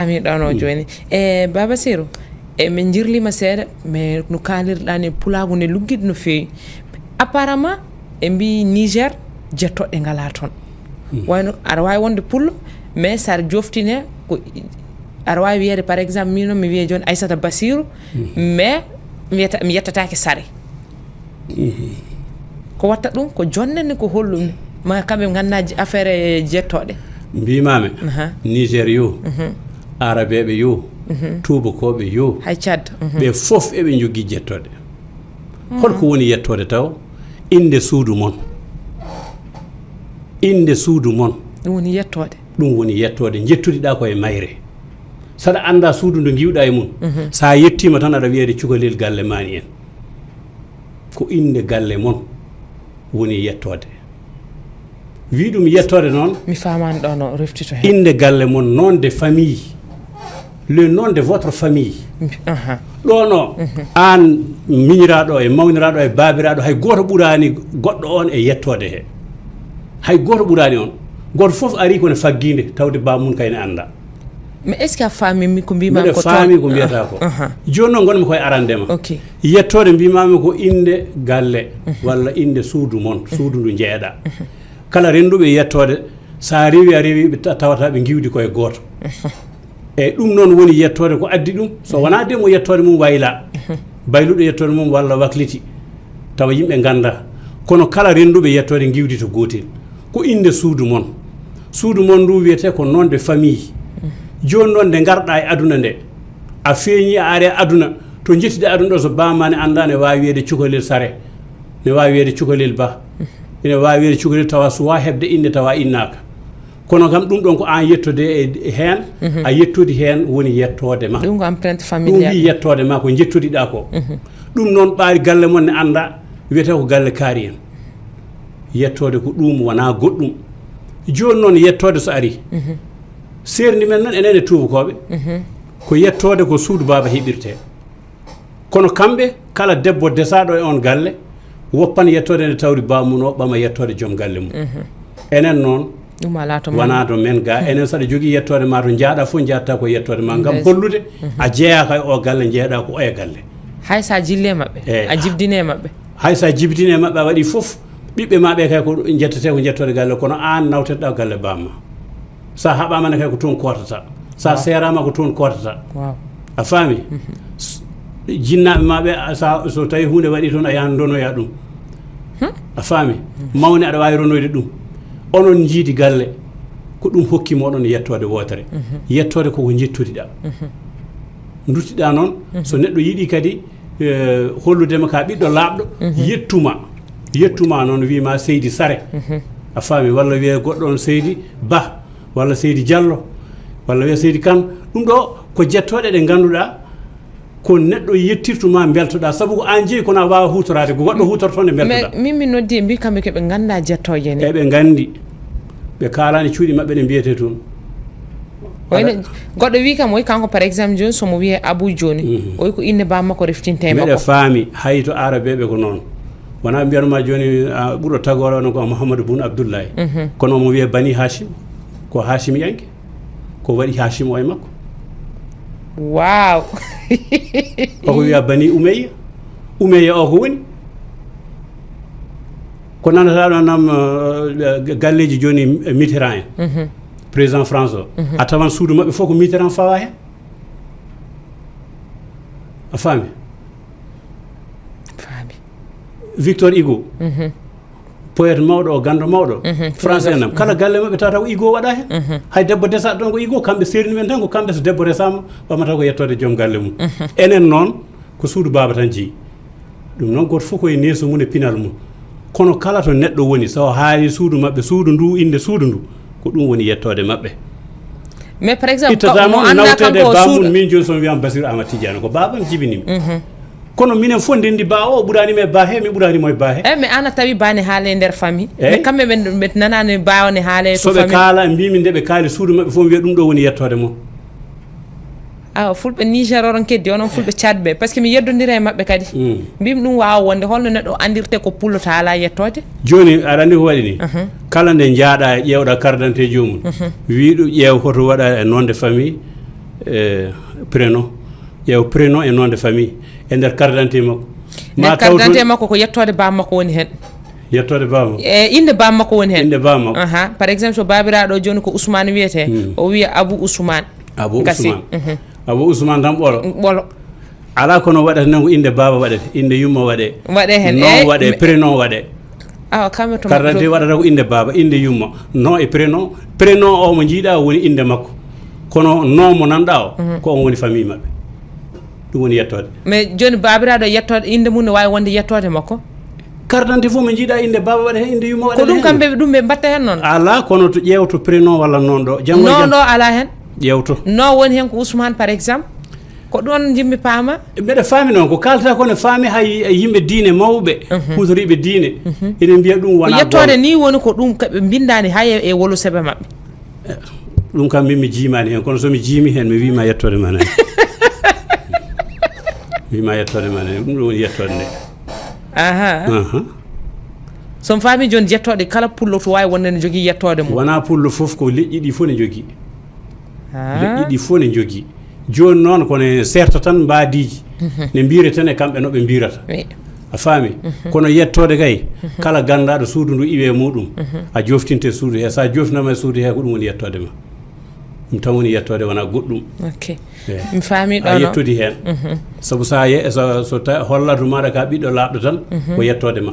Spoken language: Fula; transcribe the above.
ami ɗano joni Baba Sirou min jirlima seeɗa mais no kalirɗani pulagu ne luggiɗo no fewi apparemment e mbi Niger jettoɗe ngala toon wayno aɗa wawi wonde pullo mais saɗa joftine ko aɗa wawi wiyede par exemple mino mi wiye joni Aissata Bassirou mais mi yettatake Sare ko watta ɗum ko jonnene ko hollumi ma kamɓe gandaji affaire jettoɗe mbimame Niger yo arabeɓe yo tubakoɓe yo hay Tchad ɓe fof eɓe jogui jettoɗe holko woni yettode taw inde suudu mon ɗum woni yettode jettudeɗa koye mayre saɗa anda suudu ndu giwɗa e mum sa yettima tan aɗa wiyede cukalel galle mani en ko inde galle mon woni yettode wi ɗum yettode noon mi famani ɗo no reftito hen inde galle mon nom de famille le nom de votre famille ɗo no an miñiraɗo e mawniraɗo e babiraɗo hay goto ɓurani goɗɗo on e yettode he hay goto ɓurani on goto foof ari kone fagginde tawde bamum kayne anda mais est ce que a faami ko mbimami ko faami ko mbiyata ko joni noon gonmi koye arandema ok yettode mbimami ko inde galle walla inde suudu mon suudu ndu jeeɗa kala renduɓe yettode sa rewi a rewi ɓe tawata ɓe giwdi koye goto eyyi ɗum noon woni yettode ko addi ɗum so wona demo yettode mum wayla bayluɗo yettode mum walla wakliti tawa yimɓe ganda kono kala renduɓe yettode giwdi to gotel ko inde suudu mon ndu wiyete ko nom de famille joni noon nde garɗa e aduna nde a feeñi a ari aduna to jettiɗe aduna ɗo so bamani anda ne wawi wiyede cukalel Sare ne wawi wiyede cukalel Ba ene wawi wiyede cukalel tawa suwa hebde inde tawa innaka kono kam ɗum ɗon ko an yettode e hen a yettodi hen woni yettode ma ɗum ko empreinte familial ɗum wi yettode ma ko jettodiɗa ko ɗum noon ɓaari galle mon ne anda wiyete ko galle kaari en yettode ko ɗum wona goɗɗum joni noon yettode so ari serdi men noon enen e tubakoɓe ko yettode ko suudu baba heɓirte kono kamɓe kala debbo desaɗo e on galle woppan yettode nde tawri bamum o ɓama yettode joom galle mum enen noon wona to men ga enen saɗa jogui yettode ma to jaaɗa fof jatta ko yettode ma gam hollude a jeeyaka e o galle jeeɗa ko oye galle hay sa jille mabɓe a jibdine mabɓe hay sa jibdine mabɓe a waɗi fof ɓiɓɓe maɓe kay ko jettete ko jettode galle kono an nawteɗa galle bamma sa haɓamane kay ko toon kotata sa serama ko toon kotata a faami jinnaɓe maɓe so tawi hunde waɗi toon a yahan donoya ɗum a faami mawne aɗa wawi ronoyde ɗum onon jiidi galle ko ɗum hokkima oɗon yettode wotere yettode koko jettodiɗa duttiɗa noon so neɗɗo yiiɗi kadi holludema ka ɓiɗɗo laaɓɗo yettuma noon wima Seydi Sare a faami walla wiye goɗɗo on Seydi Ba walla Seydi Diallo walla wiya Seydi Kane ɗum ɗo ko jettoɗe ɗe ganduɗa ko neɗɗo yettirtuma beltoɗa saabu ko an jeeyi kono a wawa hutorade ko goɗɗo hutorto nde beltoɗa min mi noddi mbi kamɓe koɓe ganda jettoje ni eɓe gandi ɓe kalani cuuɗi mabɓe ɗe mbiyete toon wayno goɗɗo wi kam oyi kanko par exemple joni somo wiye Abou joni oyi ko inde bamma ko reftinte makko meɗe faami hay to arabeɓe ko noon wona mbiyanma joni ɓuuro tagore ono ko Mouhamadou Boun Abdoullahi kono mo wiye Bani Hachim ko Hachim yanke ko waɗi Hachim o e makko wow oko wiya Bani Umayya o ko woni ko nanata ɗo nam galleji joni Mitterrand en président France o a tawan suudu mabɓe fof ko Mitterrand fawa hen a faami Victor Hugo poète mawɗo o gando mawɗo français nam kala galle mabɓe tawata ko Hugo waɗa hen hay debbo desaɗo ɗon ko Hugo kamɓe serni men tan ko kamɓe so debbo resama ɓamata ko yettode joom galle mum enen noon ko suudu baba tan jeeyi ɗum noon goto fof koye neeso mum e pinal mum kono kala to neɗɗo woni so haali suudu mabɓe suudu ndu inde suudu ndu ko ɗum woni yettode mabɓe mais par exemple ittata nawtede bamum min joni somi wiyama Bassirou Amad Tidiane ko babam jibinimi kono minen fof ndendi ba o ɓuranimi e ba he mi ɓuranimo e ba he mais ana tawi bane haale nder famille mais kamɓe ɓe nanani bawne haale soɓe kaala mbimi nde ɓe kaali suudu mabɓe fof mi wiya ɗum ɗo woni yettode mon fulɓe Niger oɗon keddi onon fulɓe Tchad ɓe par ce que mi yeddodira e mabɓe kadi mbimi ɗum wawa wonde holno neɗɗo andirte ko pullo ta ala yettode joni aɗa andi ko waɗi ni kala nde jaaɗa ƴewɗa carte d'identité jomum wiiɗo ƴeew koto waɗa e nom de famille prénom ƴeew prénom e nom de famille e nder carte d'identité makko ma carte d'identité makko ko yettode bam makko woni hen yettode bam inde bam makko woni hen inde bam makko par exemple so babiraɗo joni ko Ousmane wiyete o wiya Abou Ousmane Abou Ousmane tan ɓolo ala kono waɗata nan ko inde baba waɗete inde yumma waɗe hen non waɗe prénom waɗe kamɓe to carte d'identité waɗata ko inde baba inde yumma non e prénom o mo jiiɗa woni inde makko kono non mo nanɗa o ko on woni famille mabɓe ɗum woni yettode mais joni babiraɗo yettode inde mum ne wawi wonde yettode makko carte d'identité fof mo jiiɗa inde baba waɗa hen inde yumma waɗa ko ɗum kamɓe ɗum ɓe mbatta hen noon ala kono to ƴeewto prénom walla non ɗo non ɗo ala hen ƴeewto non woni hen ko Ousmane par exemple ko ɗon jimmi paama mbeɗa faami noon ko kalata ko ne faami hay yimɓe diine mawɓe hutoriɓe diine ene mbiya ɗum wona yettode ni woni ko ɗum ɓe bindani hay e wolo seɓe mabɓe ɗum kam min mi jiimani hen kono somi jiimi hen mi wima yettode man hen mi wima yettode man hen ɗum woni yettode nde somi faami joni yettode kala pullo to wawi wonde ne jogui yettode mum wona pullo foof ko leƴƴi ɗi fof ne jogui leƴƴi ɗi fof ne jogui joni noon kono serta tan mbadiji ne mbire tan e kamɓe noɓe mbirata a faami kono yettode kay kala gandaɗo suudu ndu iwe muɗum a joftinte suudu he sa joftinama e suudu he ko ɗum woni yettode ma ɗum tan woni yettode wona goɗɗum mi faami ɗo a yettude hen saabu so hollatu maɗa ka ɓiɗɗo laaɓɗo tan ko yettode ma